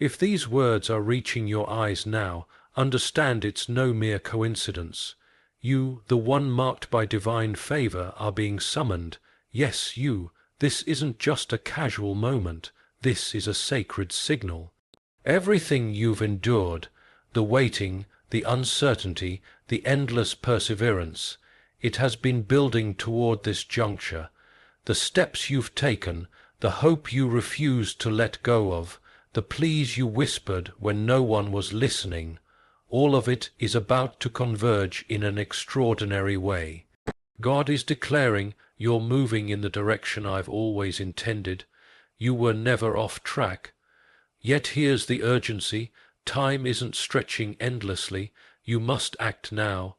If these words are reaching your eyes now, understand it's no mere coincidence. You, the one marked by divine favor, are being summoned. Yes, you. This isn't just a casual moment. This is a sacred signal. Everything you've endured, the waiting, the uncertainty, the endless perseverance, it has been building toward this juncture. The steps you've taken, the hope you refused to let go of, the pleas you whispered when no one was listening, all of it is about to converge in an extraordinary way. God is declaring, you're moving in the direction I've always intended. You were never off track. Yet here's the urgency. Time isn't stretching endlessly. You must act now.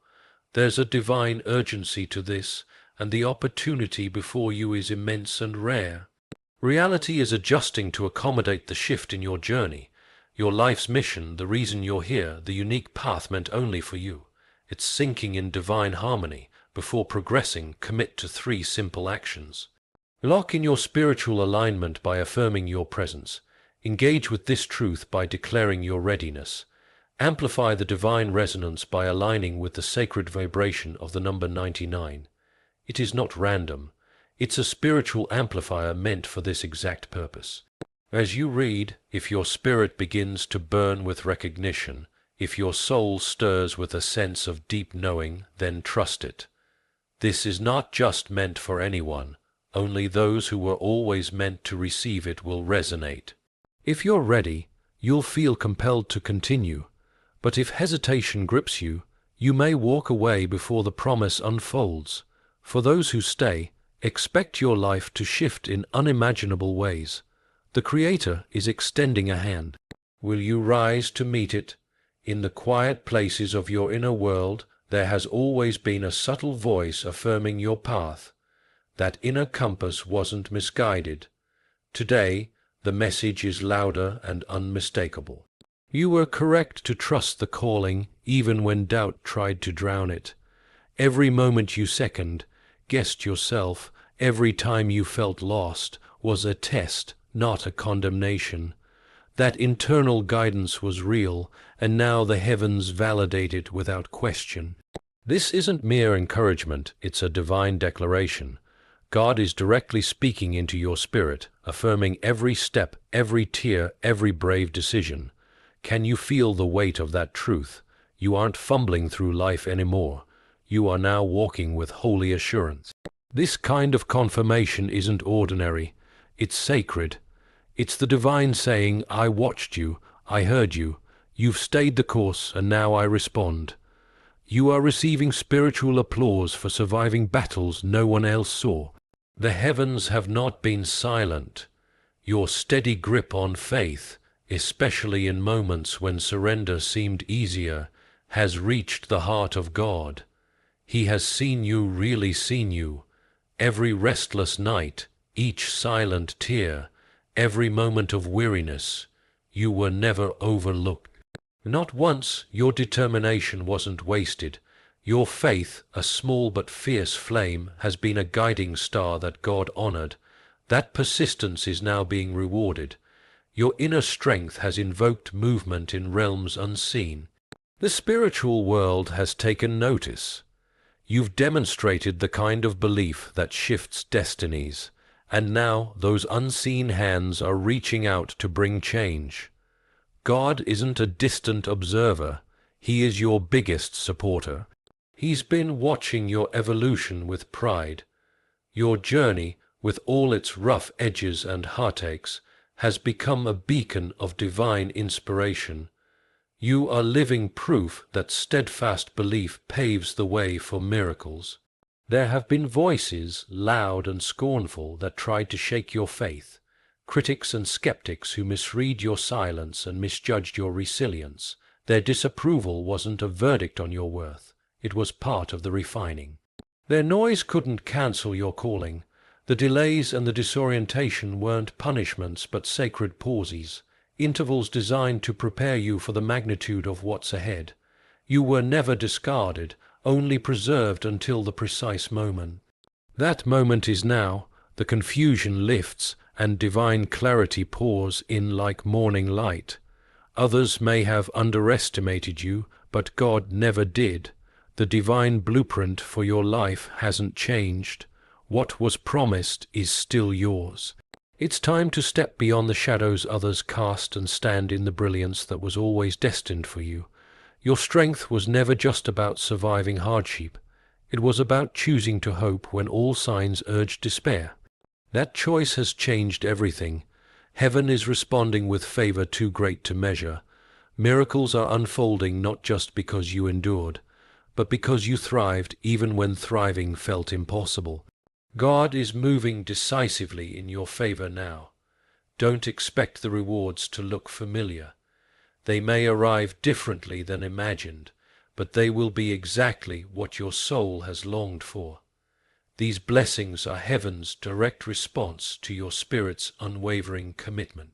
There's a divine urgency to this, and the opportunity before you is immense and rare. Reality is adjusting to accommodate the shift in your journey. Your life's mission, the reason you're here, the unique path meant only for you. It's sinking in divine harmony. Before progressing, commit to 3 simple actions. Lock in your spiritual alignment by affirming your presence. Engage with this truth by declaring your readiness. Amplify the divine resonance by aligning with the sacred vibration of the number 99. It is not random. It's a spiritual amplifier meant for this exact purpose. As you read, if your spirit begins to burn with recognition, if your soul stirs with a sense of deep knowing, then trust it. This is not just meant for anyone. Only those who were always meant to receive it will resonate. If you're ready, you'll feel compelled to continue. But if hesitation grips you, you may walk away before the promise unfolds. For those who stay, expect your life to shift in unimaginable ways. The Creator is extending a hand. Will you rise to meet it? In the quiet places of your inner world, there has always been a subtle voice affirming your path. That inner compass wasn't misguided. Today, the message is louder and unmistakable. You were correct to trust the calling, even when doubt tried to drown it. Every moment you guessed yourself, every time you felt lost, was a test, not a condemnation. That internal guidance was real, and now the heavens validate it without question. This isn't mere encouragement, it's a divine declaration. God is directly speaking into your spirit, affirming every step, every tear, every brave decision. Can you feel the weight of that truth? You aren't fumbling through life anymore. You are now walking with holy assurance. This kind of confirmation isn't ordinary. It's sacred. It's the divine saying, I watched you, I heard you, you've stayed the course, and now I respond. You are receiving spiritual applause for surviving battles no one else saw. The heavens have not been silent. Your steady grip on faith, especially in moments when surrender seemed easier, has reached the heart of God. He has seen you, really seen you. Every restless night, each silent tear, every moment of weariness, you were never overlooked. Not once your determination wasn't wasted. Your faith, a small but fierce flame, has been a guiding star that God honored. That persistence is now being rewarded. Your inner strength has invoked movement in realms unseen. The spiritual world has taken notice. You've demonstrated the kind of belief that shifts destinies, and now those unseen hands are reaching out to bring change. God isn't a distant observer. He is your biggest supporter. He's been watching your evolution with pride. Your journey, with all its rough edges and heartaches, has become a beacon of divine inspiration. You are living proof that steadfast belief paves the way for miracles. There have been voices, loud and scornful, that tried to shake your faith. Critics and skeptics who misread your silence and misjudged your resilience. Their disapproval wasn't a verdict on your worth. It was part of the refining. Their noise couldn't cancel your calling. The delays and the disorientation weren't punishments but sacred pauses, intervals designed to prepare you for the magnitude of what's ahead. You were never discarded, only preserved until the precise moment. That moment is now. The confusion lifts, and divine clarity pours in like morning light. Others may have underestimated you, but God never did. The divine blueprint for your life hasn't changed. What was promised is still yours. It's time to step beyond the shadows others cast and stand in the brilliance that was always destined for you. Your strength was never just about surviving hardship. It was about choosing to hope when all signs urged despair. That choice has changed everything. Heaven is responding with favor too great to measure. Miracles are unfolding not just because you endured, but because you thrived even when thriving felt impossible. God is moving decisively in your favor now. Don't expect the rewards to look familiar. They may arrive differently than imagined, but they will be exactly what your soul has longed for. These blessings are heaven's direct response to your spirit's unwavering commitment.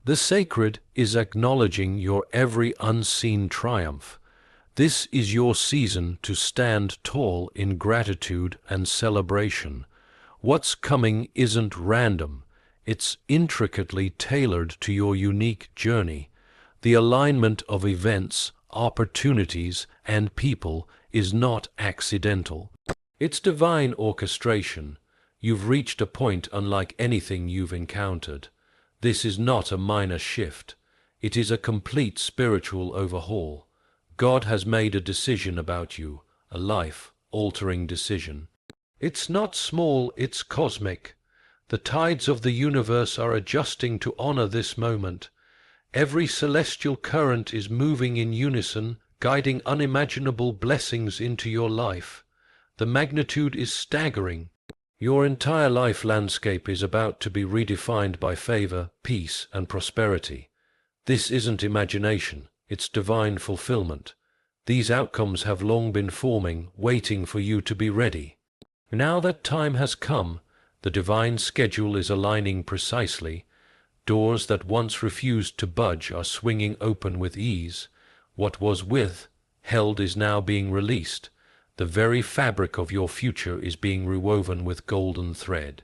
The sacred is acknowledging your every unseen triumph. This is your season to stand tall in gratitude and celebration. What's coming isn't random. It's intricately tailored to your unique journey. The alignment of events, opportunities, and people is not accidental. It's divine orchestration. You've reached a point unlike anything you've encountered. This is not a minor shift. It is a complete spiritual overhaul. God has made a decision about you, a life-altering decision. It's not small, it's cosmic. The tides of the universe are adjusting to honor this moment. Every celestial current is moving in unison, guiding unimaginable blessings into your life. The magnitude is staggering. Your entire life landscape is about to be redefined by favor, peace, and prosperity. This isn't imagination, it's divine fulfillment. These outcomes have long been forming, waiting for you to be ready. Now that time has come, the divine schedule is aligning precisely. Doors that once refused to budge are swinging open with ease. What was held is now being released. The very fabric of your future is being rewoven with golden thread.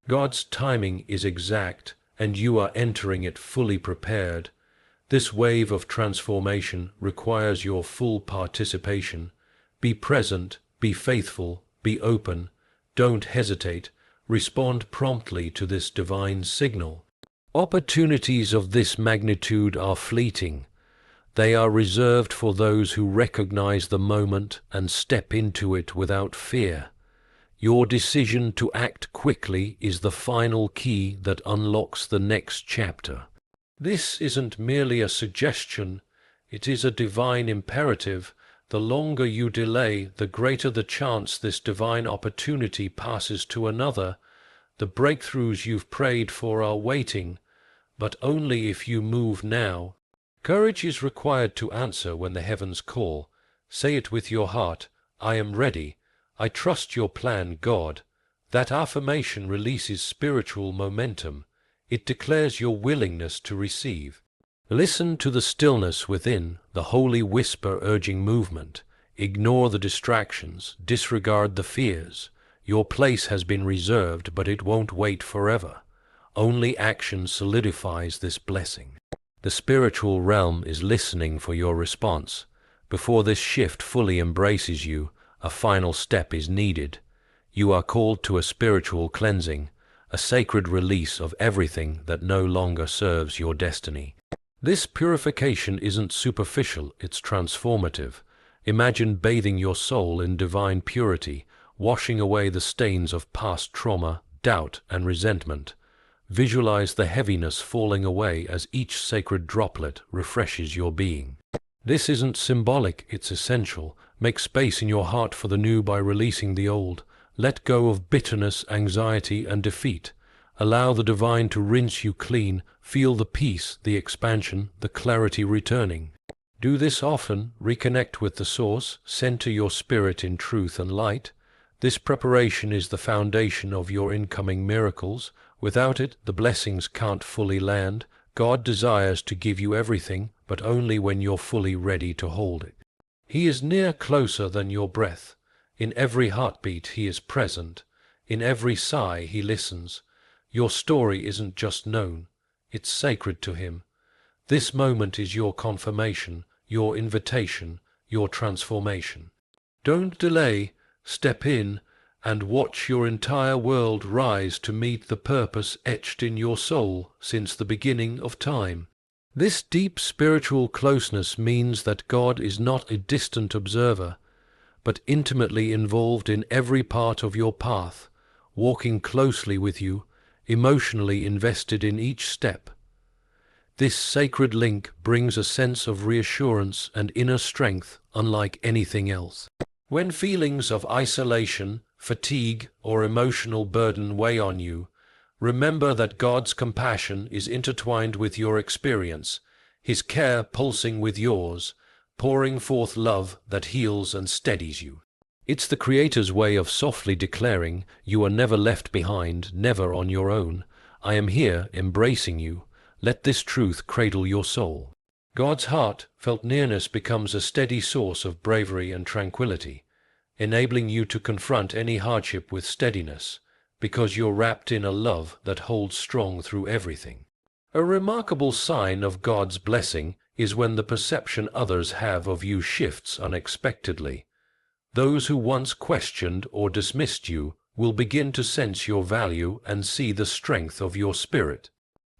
God's timing is exact, and you are entering it fully prepared. This wave of transformation requires your full participation. Be present, be faithful, be open. Don't hesitate. Respond promptly to this divine signal. Opportunities of this magnitude are fleeting. They are reserved for those who recognize the moment and step into it without fear. Your decision to act quickly is the final key that unlocks the next chapter. This isn't merely a suggestion, it is a divine imperative. The longer you delay, the greater the chance this divine opportunity passes to another. The breakthroughs you've prayed for are waiting, but only if you move now. Courage is required to answer when the heavens call. Say it with your heart, I am ready. I trust your plan, God. That affirmation releases spiritual momentum. It declares your willingness to receive. Listen to the stillness within, the holy whisper urging movement. Ignore the distractions, disregard the fears. Your place has been reserved, but it won't wait forever. Only action solidifies this blessing. The spiritual realm is listening for your response. Before this shift fully embraces you, a final step is needed. You are called to a spiritual cleansing, a sacred release of everything that no longer serves your destiny. This purification isn't superficial, it's transformative. Imagine bathing your soul in divine purity, washing away the stains of past trauma, doubt, and resentment. Visualize the heaviness falling away as each sacred droplet refreshes your being. This isn't symbolic, it's essential. Make space in your heart for the new by releasing the old. Let go of bitterness, anxiety, and defeat. Allow the divine to rinse you clean. Feel the peace, the expansion, the clarity returning. Do this often. Reconnect with the source. Center your spirit in truth and light. This preparation is the foundation of your incoming miracles. Without it, the blessings can't fully land. God desires to give you everything, but only when you're fully ready to hold it. He is near, closer than your breath. In every heartbeat he is present. In every sigh he listens. Your story isn't just known, it's sacred to him. This moment is your confirmation, your invitation, your transformation. Don't delay, step in, and watch your entire world rise to meet the purpose etched in your soul since the beginning of time. This deep spiritual closeness means that God is not a distant observer, but intimately involved in every part of your path, walking closely with you, emotionally invested in each step. This sacred link brings a sense of reassurance and inner strength unlike anything else. When feelings of isolation, fatigue, or emotional burden weigh on you, remember that God's compassion is intertwined with your experience, His care pulsing with yours, pouring forth love that heals and steadies you. It's the Creator's way of softly declaring, you are never left behind, never on your own. I am here, embracing you. Let this truth cradle your soul. God's heartfelt nearness becomes a steady source of bravery and tranquility, enabling you to confront any hardship with steadiness, because you're wrapped in a love that holds strong through everything. A remarkable sign of God's blessing is when the perception others have of you shifts unexpectedly. Those who once questioned or dismissed you will begin to sense your value and see the strength of your spirit.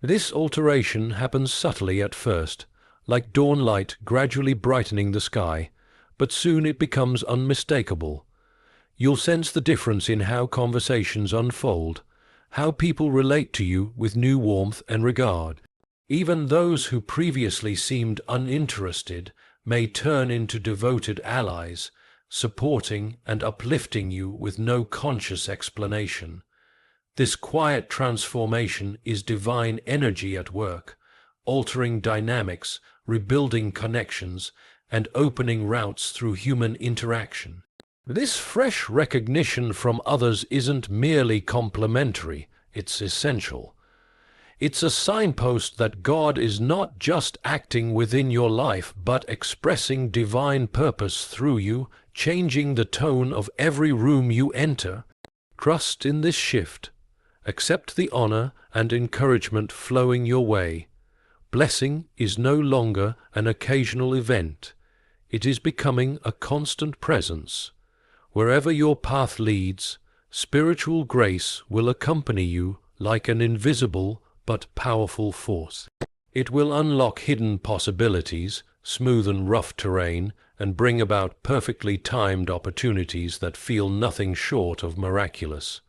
This alteration happens subtly at first, like dawn light gradually brightening the sky, but soon it becomes unmistakable. You'll sense the difference in how conversations unfold, how people relate to you with new warmth and regard. Even those who previously seemed uninterested may turn into devoted allies, supporting and uplifting you with no conscious explanation. This quiet transformation is divine energy at work, altering dynamics, rebuilding connections, and opening routes through human interaction. This fresh recognition from others isn't merely complimentary, it's essential. It's a signpost that God is not just acting within your life, but expressing divine purpose through you, changing the tone of every room you enter. Trust in this shift. Accept the honor and encouragement flowing your way. Blessing is no longer an occasional event. It is becoming a constant presence. Wherever your path leads, spiritual grace will accompany you like an invisible but powerful force. It will unlock hidden possibilities, smoothen rough terrain, and bring about perfectly timed opportunities that feel nothing short of miraculous.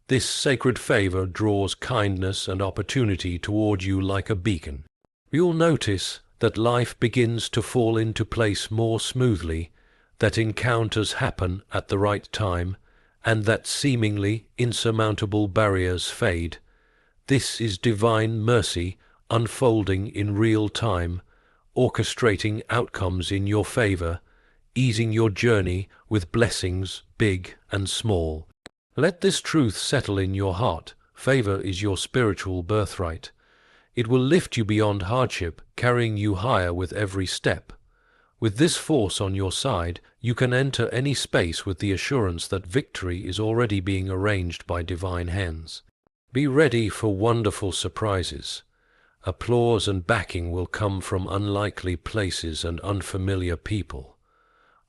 This sacred favor draws kindness and opportunity toward you like a beacon. You'll notice that life begins to fall into place more smoothly, that encounters happen at the right time, and that seemingly insurmountable barriers fade. This is divine mercy unfolding in real time, orchestrating outcomes in your favor, easing your journey with blessings big and small. Let this truth settle in your heart. Favor is your spiritual birthright. It will lift you beyond hardship, carrying you higher with every step. With this force on your side, you can enter any space with the assurance that victory is already being arranged by divine hands. Be ready for wonderful surprises. Applause and backing will come from unlikely places and unfamiliar people.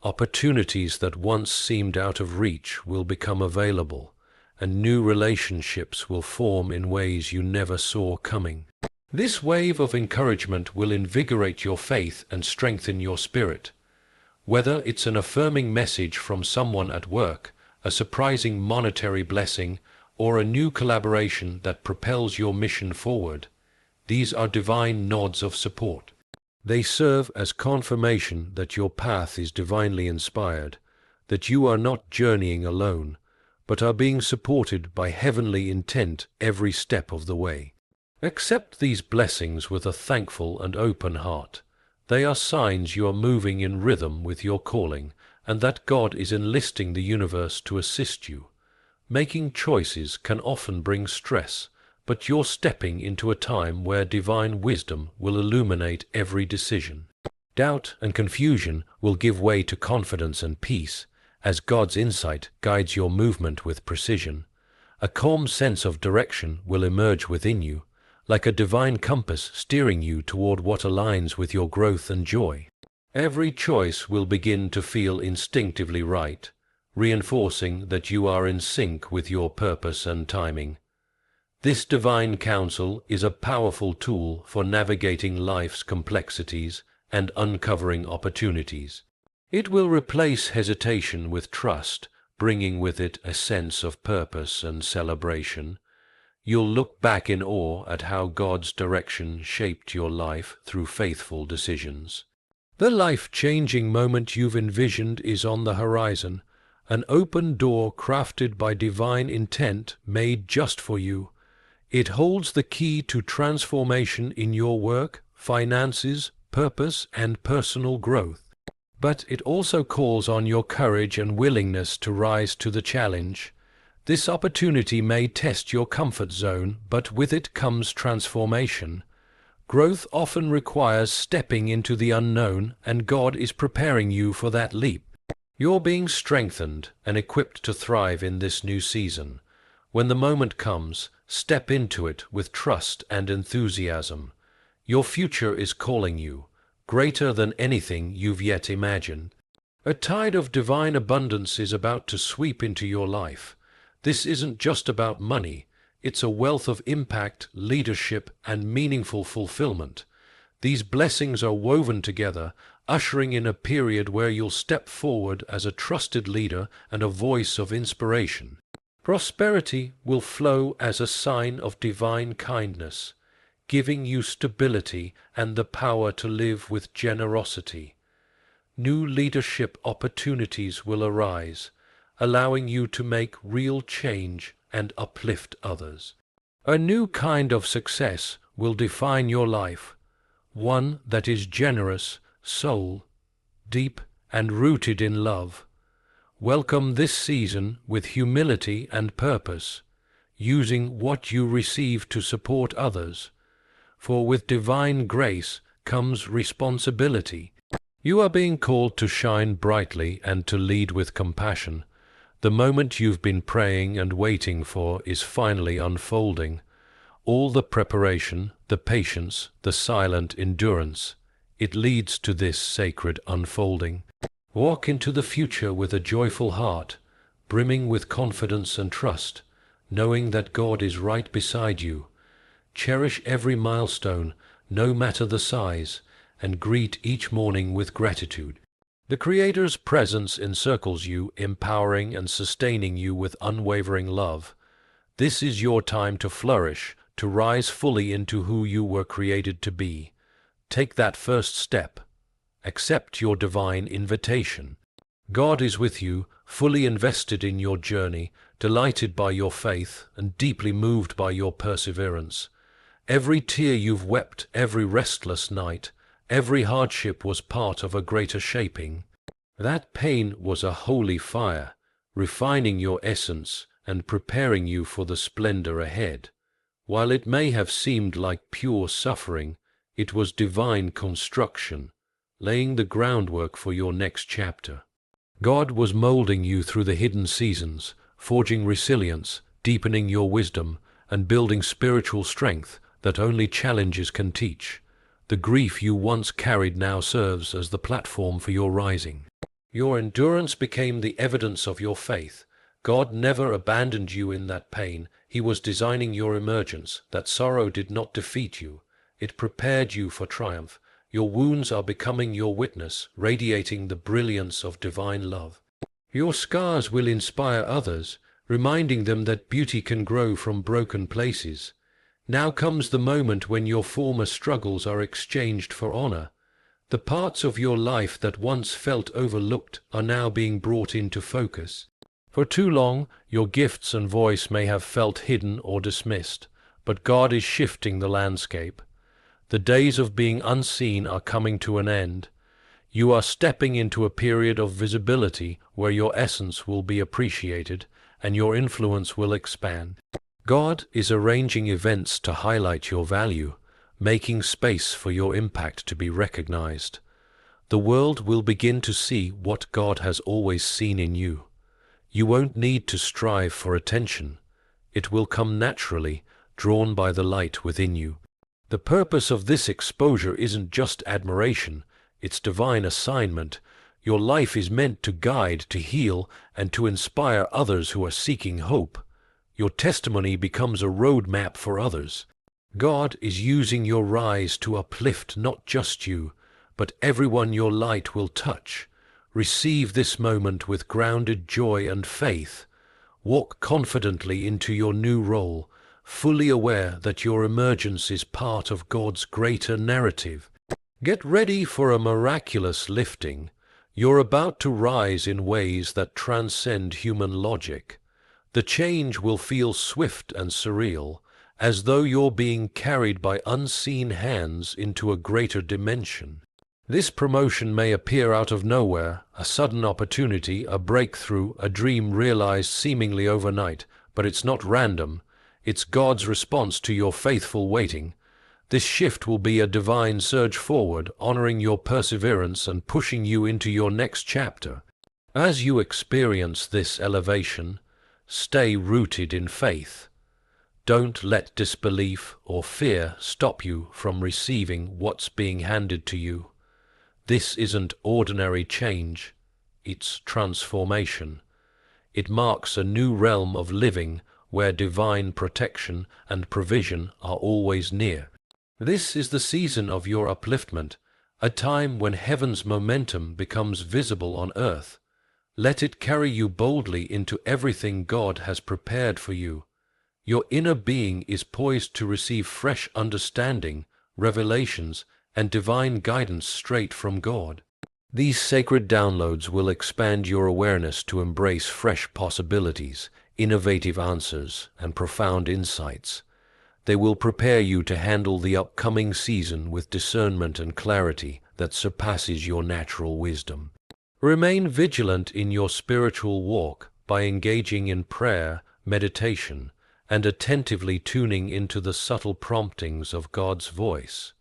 Opportunities that once seemed out of reach will become available, and new relationships will form in ways you never saw coming. This wave of encouragement will invigorate your faith and strengthen your spirit. Whether it's an affirming message from someone at work, a surprising monetary blessing, or a new collaboration that propels your mission forward, these are divine nods of support. They serve as confirmation that your path is divinely inspired, that you are not journeying alone, but are being supported by heavenly intent every step of the way. Accept these blessings with a thankful and open heart. They are signs you are moving in rhythm with your calling, and that God is enlisting the universe to assist you. Making choices can often bring stress, but you're stepping into a time where divine wisdom will illuminate every decision. Doubt and confusion will give way to confidence and peace, as God's insight guides your movement with precision. A calm sense of direction will emerge within you, like a divine compass steering you toward what aligns with your growth and joy. Every choice will begin to feel instinctively right, reinforcing that you are in sync with your purpose and timing. This divine counsel is a powerful tool for navigating life's complexities and uncovering opportunities. It will replace hesitation with trust, bringing with it a sense of purpose and celebration. You'll look back in awe at how God's direction shaped your life through faithful decisions. The life-changing moment you've envisioned is on the horizon, an open door crafted by divine intent made just for you. It holds the key to transformation in your work, finances, purpose, and personal growth. But it also calls on your courage and willingness to rise to the challenge. This opportunity may test your comfort zone, but with it comes transformation. Growth often requires stepping into the unknown, and God is preparing you for that leap. You're being strengthened and equipped to thrive in this new season. When the moment comes, step into it with trust and enthusiasm. Your future is calling you, greater than anything you've yet imagined. A tide of divine abundance is about to sweep into your life. This isn't just about money. It's a wealth of impact, leadership, and meaningful fulfillment. These blessings are woven together, ushering in a period where you'll step forward as a trusted leader and a voice of inspiration. Prosperity will flow as a sign of divine kindness, giving you stability and the power to live with generosity. New leadership opportunities will arise, allowing you to make real change and uplift others. A new kind of success will define your life, one that is generous, soul, deep, and rooted in love. Welcome this season with humility and purpose, using what you receive to support others. For with divine grace comes responsibility. You are being called to shine brightly and to lead with compassion. The moment you've been praying and waiting for is finally unfolding. All the preparation, the patience, the silent endurance, it leads to this sacred unfolding. Walk into the future with a joyful heart, brimming with confidence and trust, knowing that God is right beside you. Cherish every milestone, no matter the size, and greet each morning with gratitude. The Creator's presence encircles you, empowering and sustaining you with unwavering love. This is your time to flourish, to rise fully into who you were created to be. Take that first step. Accept your divine invitation. God is with you, fully invested in your journey, delighted by your faith, and deeply moved by your perseverance. Every tear you've wept, every restless night, every hardship was part of a greater shaping. That pain was a holy fire, refining your essence and preparing you for the splendor ahead. While it may have seemed like pure suffering, it was divine construction, laying the groundwork for your next chapter. God was molding you through the hidden seasons, forging resilience, deepening your wisdom, and building spiritual strength that only challenges can teach. The grief you once carried now serves as the platform for your rising. Your endurance became the evidence of your faith. God never abandoned you in that pain. He was designing your emergence. That sorrow did not defeat you. It prepared you for triumph. Your wounds are becoming your witness, radiating the brilliance of divine love. Your scars will inspire others, reminding them that beauty can grow from broken places. Now comes the moment when your former struggles are exchanged for honor. The parts of your life that once felt overlooked are now being brought into focus. For too long, your gifts and voice may have felt hidden or dismissed, but God is shifting the landscape. The days of being unseen are coming to an end. You are stepping into a period of visibility where your essence will be appreciated and your influence will expand. God is arranging events to highlight your value, making space for your impact to be recognized. The world will begin to see what God has always seen in you. You won't need to strive for attention. It will come naturally, drawn by the light within you. The purpose of this exposure isn't just admiration, it's divine assignment. Your life is meant to guide, to heal, and to inspire others who are seeking hope. Your testimony becomes a roadmap for others. God is using your rise to uplift not just you, but everyone your light will touch. Receive this moment with grounded joy and faith. Walk confidently into your new role, fully aware that your emergence is part of God's greater narrative. Get ready for a miraculous lifting. You're about to rise in ways that transcend human logic. The change will feel swift and surreal, as though you're being carried by unseen hands into a greater dimension. This promotion may appear out of nowhere, a sudden opportunity, a breakthrough, a dream realized seemingly overnight, but it's not random. It's God's response to your faithful waiting. This shift will be a divine surge forward, honoring your perseverance and pushing you into your next chapter. As you experience this elevation, stay rooted in faith. Don't let disbelief or fear stop you from receiving what's being handed to you. This isn't ordinary change, it's transformation. It marks a new realm of living where divine protection and provision are always near. This is the season of your upliftment, a time when heaven's momentum becomes visible on earth. Let it carry you boldly into everything God has prepared for you. Your inner being is poised to receive fresh understanding, revelations, and divine guidance straight from God. These sacred downloads will expand your awareness to embrace fresh possibilities, innovative answers, and profound insights. They will prepare you to handle the upcoming season with discernment and clarity that surpasses your natural wisdom. Remain vigilant in your spiritual walk by engaging in prayer, meditation, and attentively tuning into the subtle promptings of God's voice.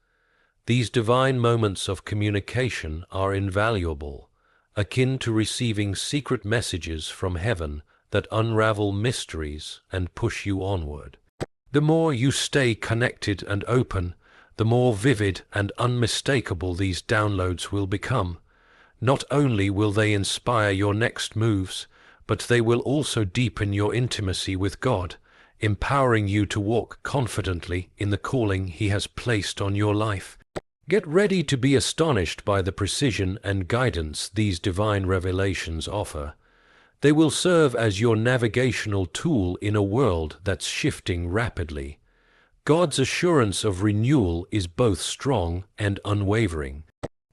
These divine moments of communication are invaluable, akin to receiving secret messages from heaven that unravel mysteries and push you onward. The more you stay connected and open, the more vivid and unmistakable these downloads will become. Not only will they inspire your next moves, but they will also deepen your intimacy with God, empowering you to walk confidently in the calling He has placed on your life. Get ready to be astonished by the precision and guidance these divine revelations offer. They will serve as your navigational tool in a world that's shifting rapidly. God's assurance of renewal is both strong and unwavering.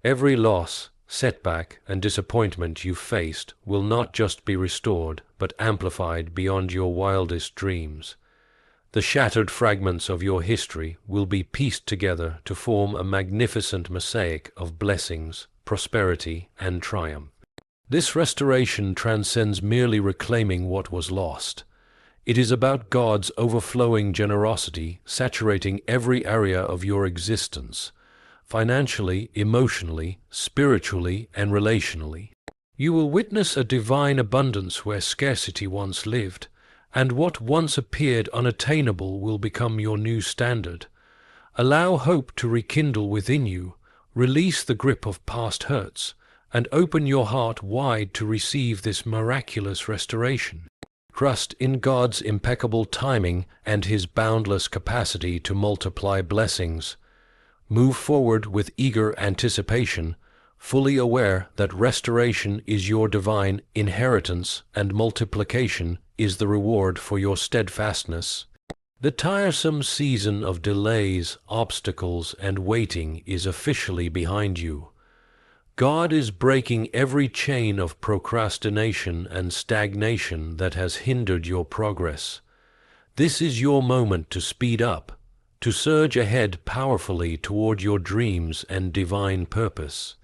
Every loss, setback, and disappointment you've faced will not just be restored, but amplified beyond your wildest dreams. The shattered fragments of your history will be pieced together to form a magnificent mosaic of blessings, prosperity, and triumph. This restoration transcends merely reclaiming what was lost. It is about God's overflowing generosity saturating every area of your existence, financially, emotionally, spiritually, and relationally. You will witness a divine abundance where scarcity once lived, and what once appeared unattainable will become your new standard. Allow hope to rekindle within you, release the grip of past hurts, and open your heart wide to receive this miraculous restoration. Trust in God's impeccable timing and His boundless capacity to multiply blessings. Move forward with eager anticipation, fully aware that restoration is your divine inheritance and multiplication is the reward for your steadfastness. The tiresome season of delays, obstacles, and waiting is officially behind you. God is breaking every chain of procrastination and stagnation that has hindered your progress. This is your moment to speed up, to surge ahead powerfully toward your dreams and divine purpose.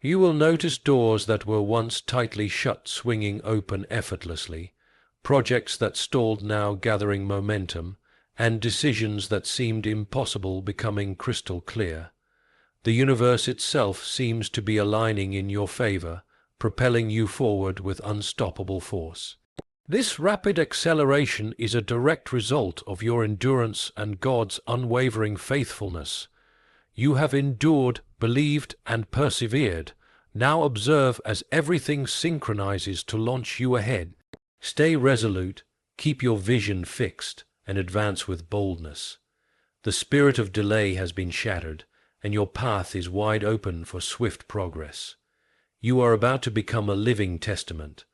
You will notice doors that were once tightly shut swinging open effortlessly, projects that stalled now gathering momentum, and decisions that seemed impossible becoming crystal clear. The universe itself seems to be aligning in your favor, propelling you forward with unstoppable force. This rapid acceleration is a direct result of your endurance and God's unwavering faithfulness. You have endured, believed, and persevered. Now observe as everything synchronizes to launch you ahead. Stay resolute, keep your vision fixed, and advance with boldness. The spirit of delay has been shattered, and your path is wide open for swift progress. You are about to become a living testament,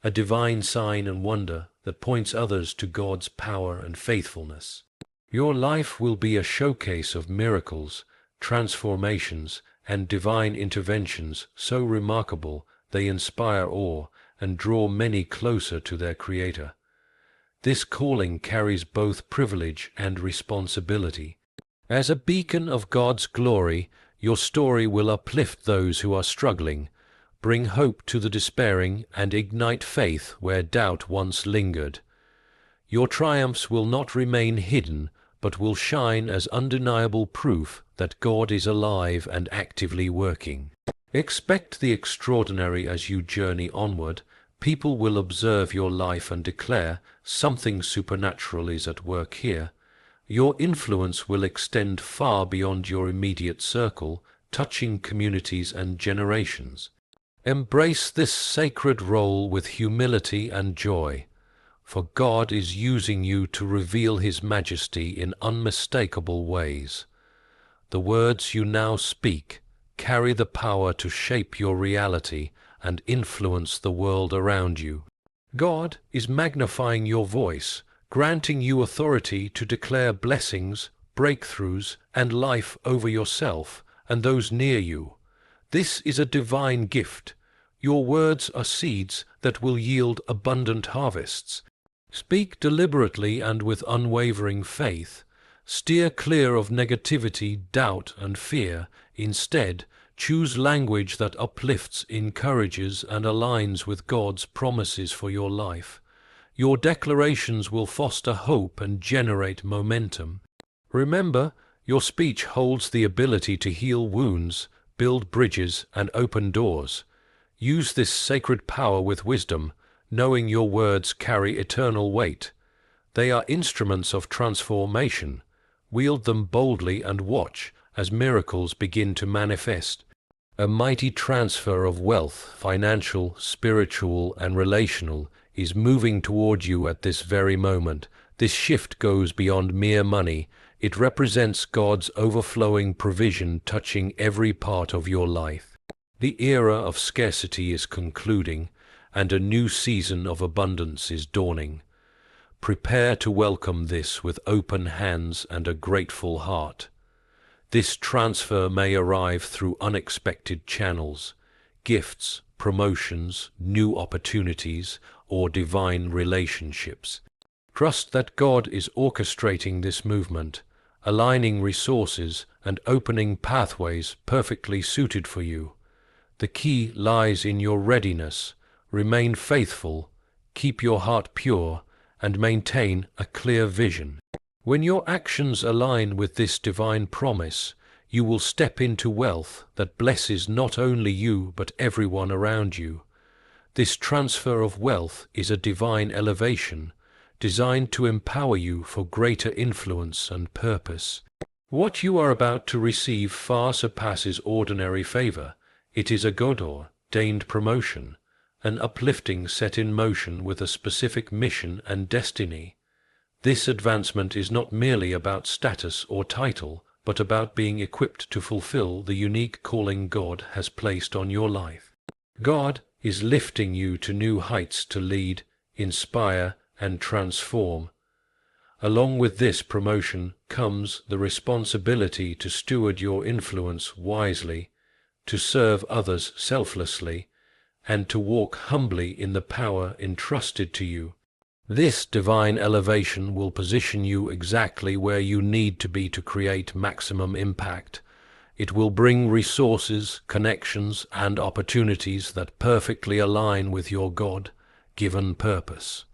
a divine sign and wonder that points others to God's power and faithfulness. Your life will be a showcase of miracles, transformations, and divine interventions so remarkable they inspire awe and draw many closer to their Creator. This calling carries both privilege and responsibility. As a beacon of God's glory, your story will uplift those who are struggling, bring hope to the despairing, and ignite faith where doubt once lingered. Your triumphs will not remain hidden, but will shine as undeniable proof that God is alive and actively working. Expect the extraordinary as you journey onward. People will observe your life and declare, something supernatural is at work here. Your influence will extend far beyond your immediate circle, touching communities and generations. Embrace this sacred role with humility and joy, for God is using you to reveal His majesty in unmistakable ways. The words you now speak carry the power to shape your reality and influence the world around you. God is magnifying your voice, granting you authority to declare blessings, breakthroughs, and life over yourself and those near you. This is a divine gift. Your words are seeds that will yield abundant harvests. Speak deliberately and with unwavering faith. Steer clear of negativity, doubt, and fear. Instead, choose language that uplifts, encourages, and aligns with God's promises for your life. Your declarations will foster hope and generate momentum. Remember, your speech holds the ability to heal wounds, build bridges, and open doors. Use this sacred power with wisdom, knowing your words carry eternal weight. They are instruments of transformation. Wield them boldly and watch as miracles begin to manifest. A mighty transfer of wealth, financial, spiritual, and relational, is moving toward you at this very moment. This shift goes beyond mere money. It represents God's overflowing provision touching every part of your life. The era of scarcity is concluding, and a new season of abundance is dawning. Prepare to welcome this with open hands and a grateful heart. This transfer may arrive through unexpected channels, gifts, promotions, new opportunities, or divine relationships. Trust that God is orchestrating this movement, aligning resources and opening pathways perfectly suited for you. The key lies in your readiness. Remain faithful, keep your heart pure, and maintain a clear vision. When your actions align with this divine promise, you will step into wealth that blesses not only you but everyone around you. This transfer of wealth is a divine elevation, designed to empower you for greater influence and purpose. What you are about to receive far surpasses ordinary favor. It is a God-ordained promotion, an uplifting set in motion with a specific mission and destiny. This advancement is not merely about status or title, but about being equipped to fulfill the unique calling God has placed on your life. God is lifting you to new heights to lead, inspire, and transform. Along with this promotion comes the responsibility to steward your influence wisely, to serve others selflessly, and to walk humbly in the power entrusted to you. This divine elevation will position you exactly where you need to be to create maximum impact. It will bring resources, connections, and opportunities that perfectly align with your God-given purpose.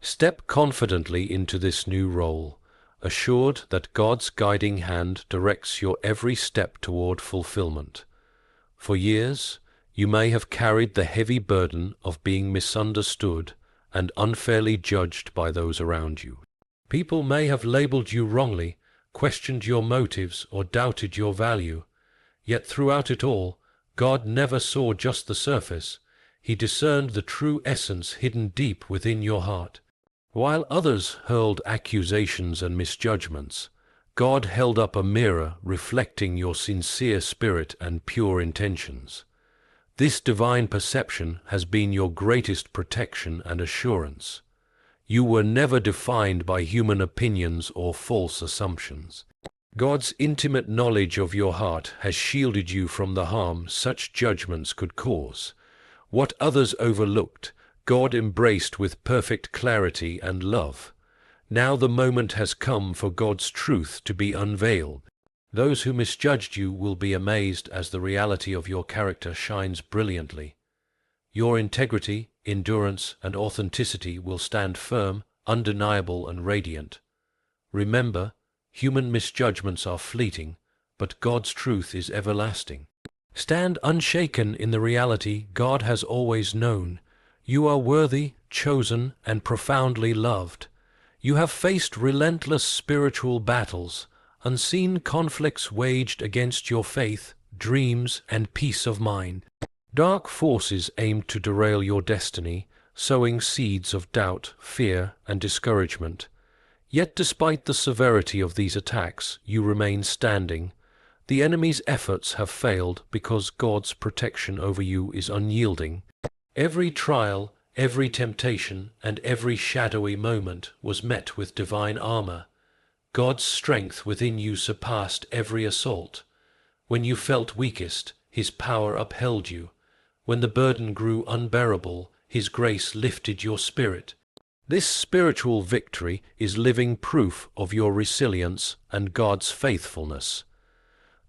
Step confidently into this new role, assured that God's guiding hand directs your every step toward fulfillment. For years, you may have carried the heavy burden of being misunderstood, and unfairly judged by those around you. People may have labeled you wrongly, questioned your motives, or doubted your value. Yet throughout it all, God never saw just the surface. He discerned the true essence hidden deep within your heart. While others hurled accusations and misjudgments, God held up a mirror reflecting your sincere spirit and pure intentions. This divine perception has been your greatest protection and assurance. You were never defined by human opinions or false assumptions. God's intimate knowledge of your heart has shielded you from the harm such judgments could cause. What others overlooked, God embraced with perfect clarity and love. Now the moment has come for God's truth to be unveiled. Those who misjudged you will be amazed as the reality of your character shines brilliantly. Your integrity, endurance, and authenticity will stand firm, undeniable, and radiant. Remember, human misjudgments are fleeting, but God's truth is everlasting. Stand unshaken in the reality God has always known. You are worthy, chosen, and profoundly loved. You have faced relentless spiritual battles, unseen conflicts waged against your faith, dreams, and peace of mind. Dark forces aimed to derail your destiny, sowing seeds of doubt, fear, and discouragement. Yet despite the severity of these attacks, you remain standing. The enemy's efforts have failed because God's protection over you is unyielding. Every trial, every temptation, and every shadowy moment was met with divine armor. God's strength within you surpassed every assault. When you felt weakest, His power upheld you. When the burden grew unbearable, His grace lifted your spirit. This spiritual victory is living proof of your resilience and God's faithfulness.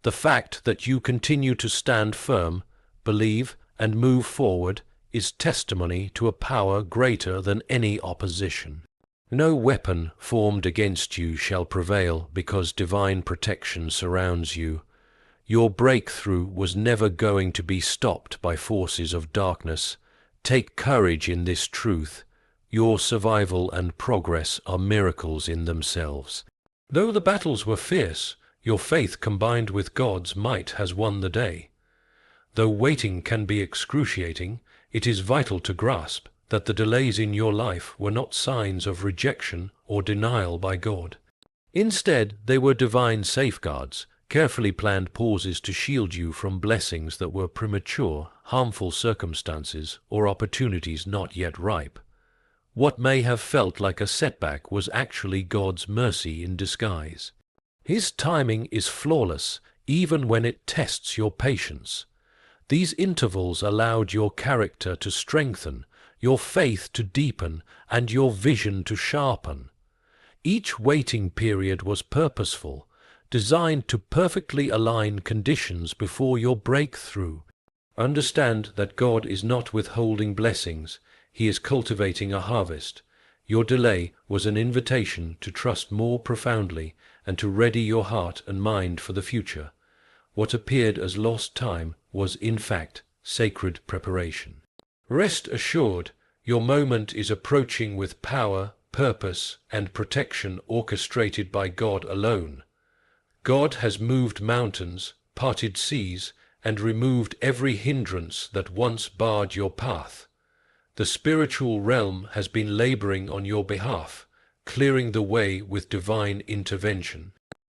The fact that you continue to stand firm, believe, and move forward is testimony to a power greater than any opposition. No weapon formed against you shall prevail because divine protection surrounds you. Your breakthrough was never going to be stopped by forces of darkness. Take courage in this truth. Your survival and progress are miracles in themselves. Though the battles were fierce, your faith combined with God's might has won the day. Though waiting can be excruciating, it is vital to grasp that the delays in your life were not signs of rejection or denial by God. Instead, they were divine safeguards, carefully planned pauses to shield you from blessings that were premature, harmful circumstances, or opportunities not yet ripe. What may have felt like a setback was actually God's mercy in disguise. His timing is flawless, even when it tests your patience. These intervals allowed your character to strengthen, your faith to deepen, and your vision to sharpen. Each waiting period was purposeful, designed to perfectly align conditions before your breakthrough. Understand that God is not withholding blessings. He is cultivating a harvest. Your delay was an invitation to trust more profoundly and to ready your heart and mind for the future. What appeared as lost time was, in fact, sacred preparation. Rest assured, your moment is approaching with power, purpose, and protection orchestrated by God alone. God has moved mountains, parted seas, and removed every hindrance that once barred your path. The spiritual realm has been laboring on your behalf, clearing the way with divine intervention.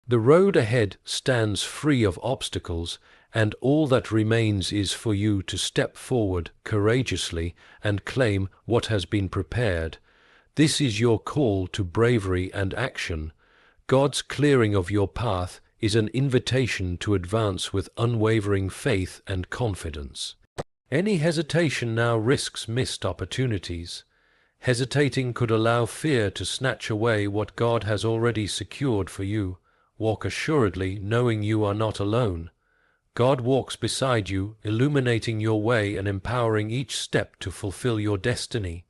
The road ahead stands free of obstacles, and all that remains is for you to step forward courageously and claim what has been prepared. This is your call to bravery and action. God's clearing of your path is an invitation to advance with unwavering faith and confidence. Any hesitation now risks missed opportunities. Hesitating could allow fear to snatch away what God has already secured for you. Walk assuredly, knowing you are not alone. God walks beside you, illuminating your way and empowering each step to fulfill your destiny.